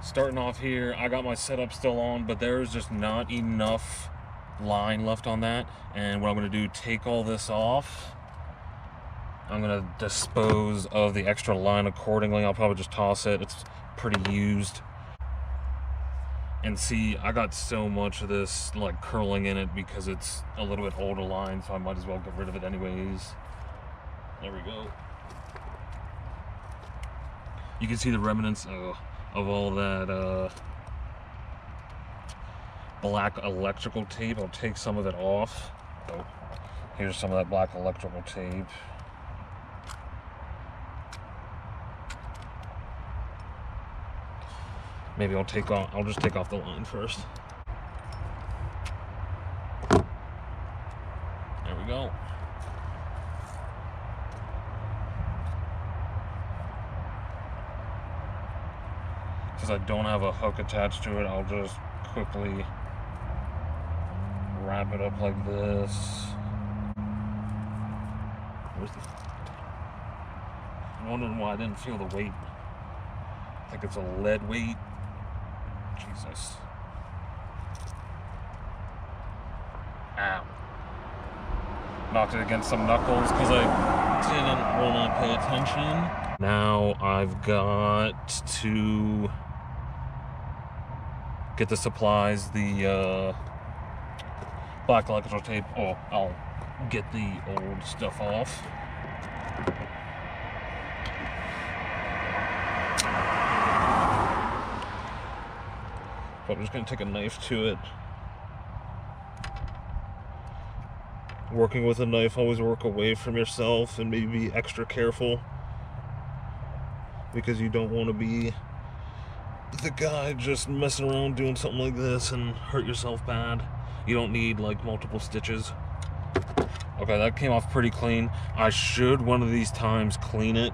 starting off here, I got my setup still on, but there's just not enough line left on that. And what I'm going to do, take all this off. I'm going to dispose of the extra line accordingly. I'll probably just toss it. It's pretty used. And see, I got so much of this like curling in it because it's a little bit older line, so I might as well get rid of it anyways. There we go. You can see the remnants of all that black electrical tape. I'll take some of it off. Oh, here's some of that black electrical tape. Maybe I'll just take off the line first. There we go. Since I don't have a hook attached to it, I'll just quickly wrap it up like this. I'm wondering why I didn't feel the weight. I think it's a lead weight. Jesus. Ow. Knocked it against some knuckles because I didn't want to pay attention. Now I've got to get the supplies, the black electrical tape. Oh, I'll get the old stuff off. But I'm just going to take a knife to it. Working with a knife, always work away from yourself and maybe be extra careful, because you don't want to be the guy just messing around doing something like this and hurt yourself bad. You don't need like multiple stitches. Okay, that came off pretty clean. I should one of these times clean it,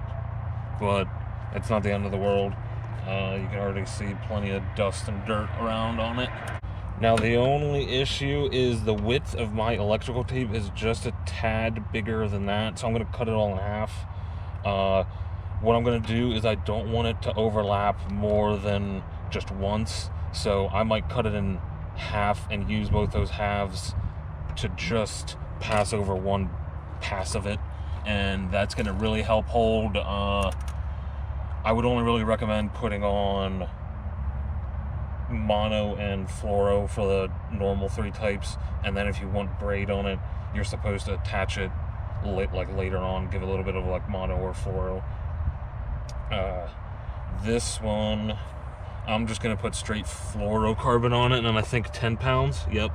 but it's not the end of the world. You can already see plenty of dust and dirt around on it. Now the only issue is the width of my electrical tape is just a tad bigger than that, so I'm going to cut it all in half. What I'm going to do is I don't want it to overlap more than just once, so I might cut it in half and use both those halves to just pass over one pass of it, and that's going to really help hold. I would only really recommend putting on mono and fluoro for the normal 3 types, and then if you want braid on it, you're supposed to attach it like later on, give it a little bit of like mono or fluoro. This one, I'm just gonna put straight fluorocarbon on it, and I think 10 pounds. Yep.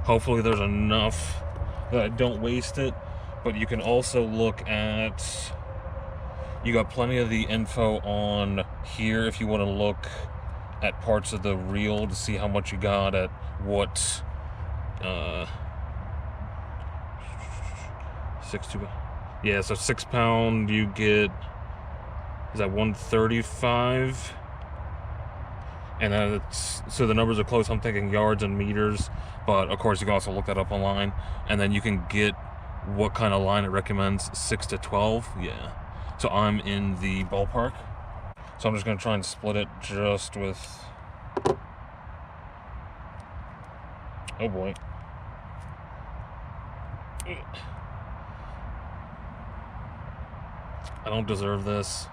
Hopefully there's enough that I don't waste it, but you can also look at, you got plenty of the info on here if you want to look at parts of the reel to see how much you got at what 6.2. Yeah, so 6 pound you get, is that 135? And then it's, so the numbers are close. I'm thinking yards and meters, but of course you can also look that up online, and then you can get what kind of line it recommends, 6 to 12. Yeah. So I'm in the ballpark. So I'm just going to try and split it just with... Oh boy. I don't deserve this.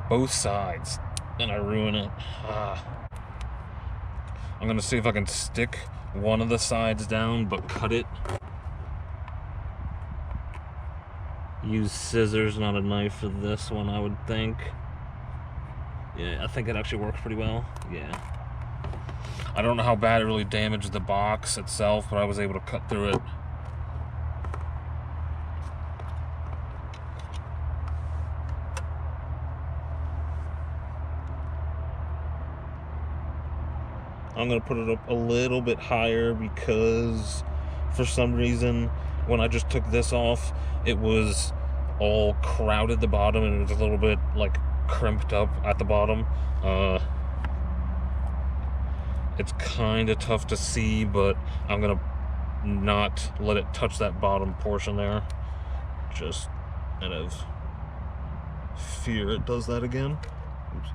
Both sides. And I ruin it. I'm gonna see if I can stick one of the sides down, but cut it. Use scissors, not a knife for this one, I would think. Yeah, I think it actually works pretty well. Yeah. I don't know how bad it really damaged the box itself, but I was able to cut through it. I'm going to put it up a little bit higher because for some reason when I just took this off, it was all crowded the bottom and it was a little bit like crimped up at the bottom. It's kind of tough to see, but I'm gonna not let it touch that bottom portion there. Just out of fear it does that again. Oops.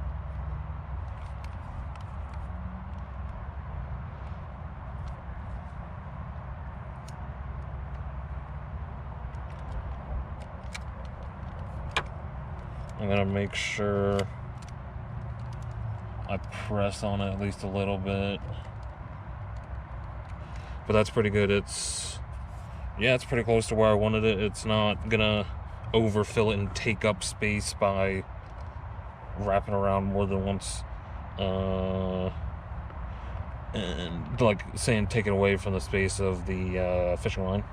I'm gonna make sure I press on it at least a little bit. But that's pretty good. It's pretty close to where I wanted it. It's not gonna overfill it and take up space by wrapping around more than once. And like saying take it away from the space of the fishing line.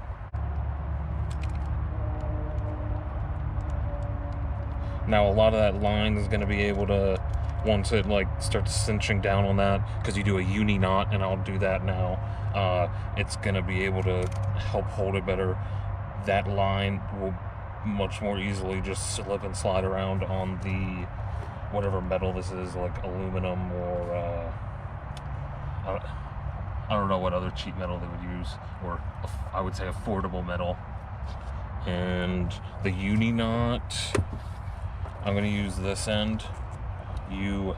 Now a lot of that line is going to be able to, once it like starts cinching down on that, because you do a uni knot, and I'll do that now, it's going to be able to help hold it better. That line will much more easily just slip and slide around on the whatever metal this is, like aluminum or I don't know what other cheap metal they would use, or I would say affordable metal. And the uni knot, I'm going to use this end. You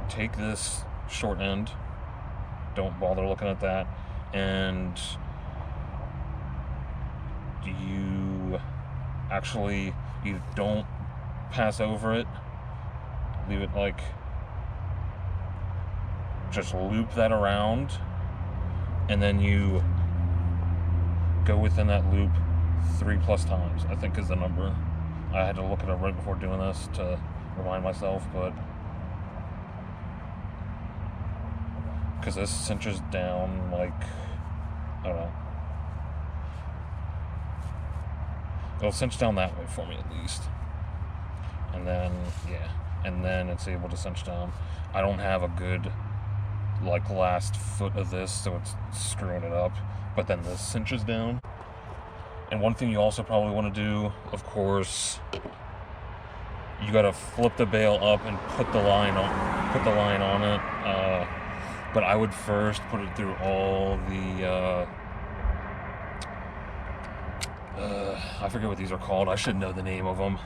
take this short end, don't bother looking at that, and you don't pass over it, leave it like, just loop that around, and then you go within that loop 3+ times, I think is the number. I had to look it up right before doing this to remind myself, but because this cinches down like, I don't know, it'll cinch down that way for me at least, and then and then it's able to cinch down. I don't have a good like last foot of this, so it's screwing it up, but then this cinches down. And one thing you also probably want to do, of course, you got to flip the bail up and put the line on it. But I would first put it through all the I forget what these are called. I should know the name of them.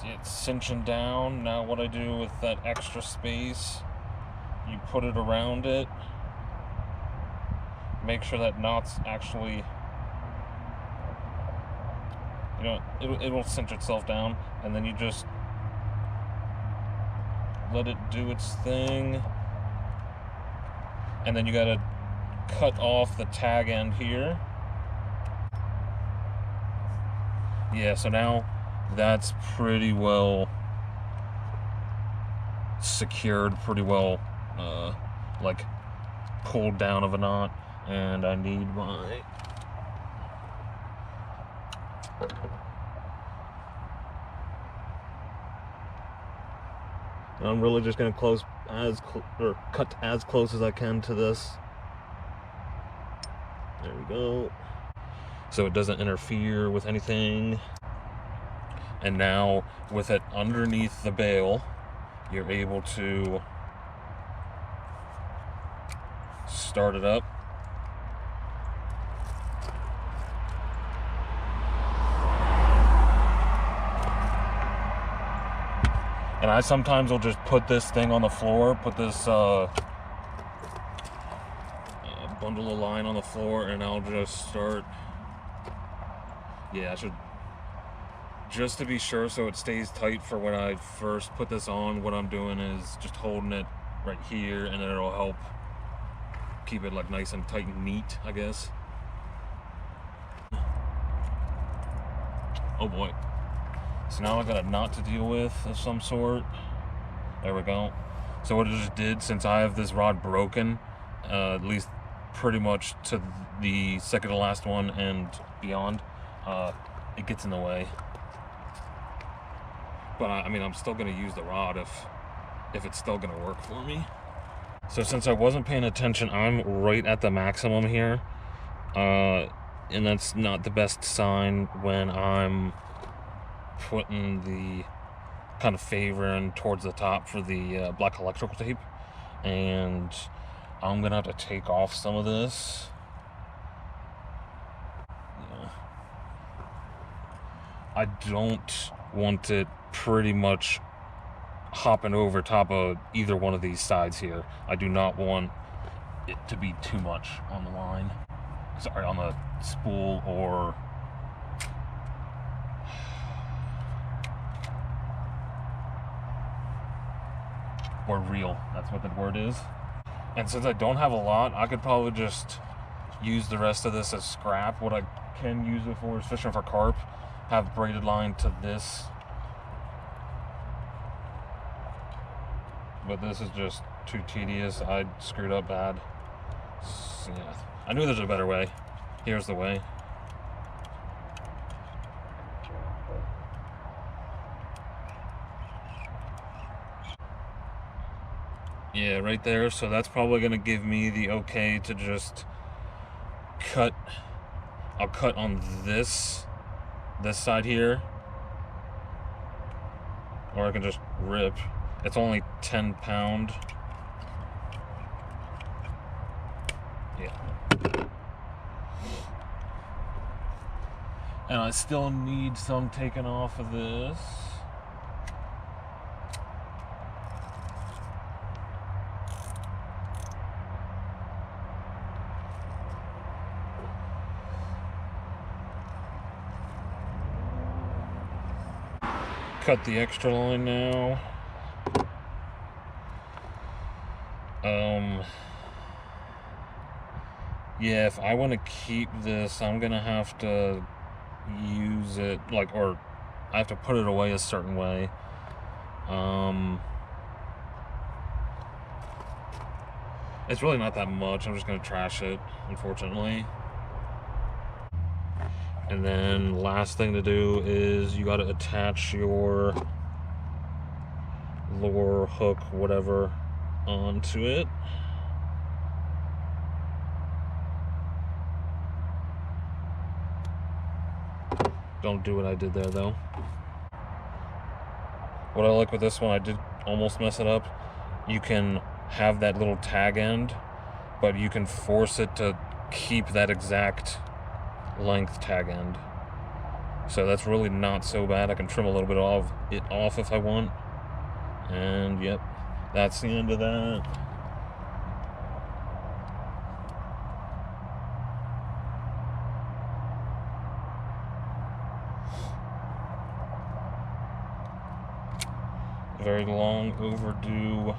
It's cinching down. Now what I do with that extra space, you put it around it, make sure that knot's actually, it will cinch itself down, and then you just let it do its thing, and then you gotta cut off the tag end here. Yeah, so now that's pretty well secured, pretty well like pulled down of a knot, and I need my I'm really just going to cut as close as I can to this. There we go. So it doesn't interfere with anything. And now, with it underneath the bail, you're able to start it up. And I sometimes will just put this thing on the floor, put this bundle of line on the floor, and I'll just start. Yeah, I should, just to be sure so it stays tight for when I first put this on, what I'm doing is just holding it right here, and then it'll help keep it like nice and tight and neat, I guess. Oh boy. So now I've got a knot to deal with of some sort. There we go. So what it just did, since I have this rod broken, at least pretty much to the second to last one and beyond, it gets in the way. But I mean, I'm still gonna use the rod if it's still gonna work for me. So since I wasn't paying attention, I'm right at the maximum here. And that's not the best sign when I'm putting the kind of favoring towards the top for the black electrical tape. And I'm gonna have to take off some of this. Yeah. I don't want it pretty much hopping over top of either one of these sides here. I do not want it to be too much on the line. Sorry, on the spool or reel. That's what the word is. And since I don't have a lot, I could probably just use the rest of this as scrap. What I can use it for is fishing for carp. Have braided line to this. But this is just too tedious. I screwed up bad. So, yeah. I knew there's a better way. Here's the way. Yeah, right there. So that's probably going to give me the okay to just cut. I'll cut on this side here. Or I can just rip. It's only 10 pound. Yeah. And I still need some taken off of this. Cut the extra line now. Yeah, if I want to keep this, I'm gonna have to use it, like, or I have to put it away a certain way. It's really not that much. I'm just gonna trash it, unfortunately. And then last thing to do is you got to attach your lure, hook, whatever, onto it. Don't do what I did there, though. What I like with this one, I did almost mess it up. You can have that little tag end, but you can force it to keep that exact length tag end. So that's really not so bad. I can trim a little bit of it off if I want. And yep, that's the end of that. Very long overdue.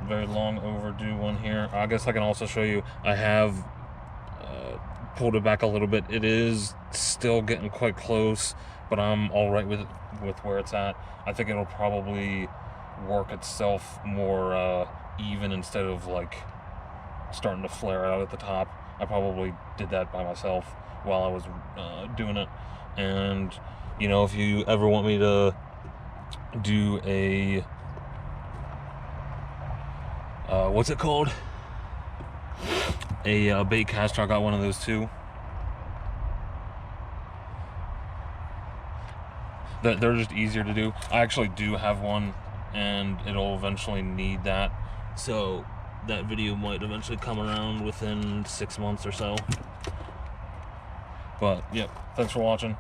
Very long overdue one here. I guess I can also show you, I have pulled it back a little bit. It is still getting quite close, but I'm all right with where it's at. I think it'll probably work itself more even instead of like starting to flare out at the top. I probably did that by myself while I was doing it. And you know, if you ever want me to do a what's it called? A bait caster, I got one of those too. They're just easier to do. I actually do have one, and it'll eventually need that. So that video might eventually come around within 6 months or so. But, yep, thanks for watching.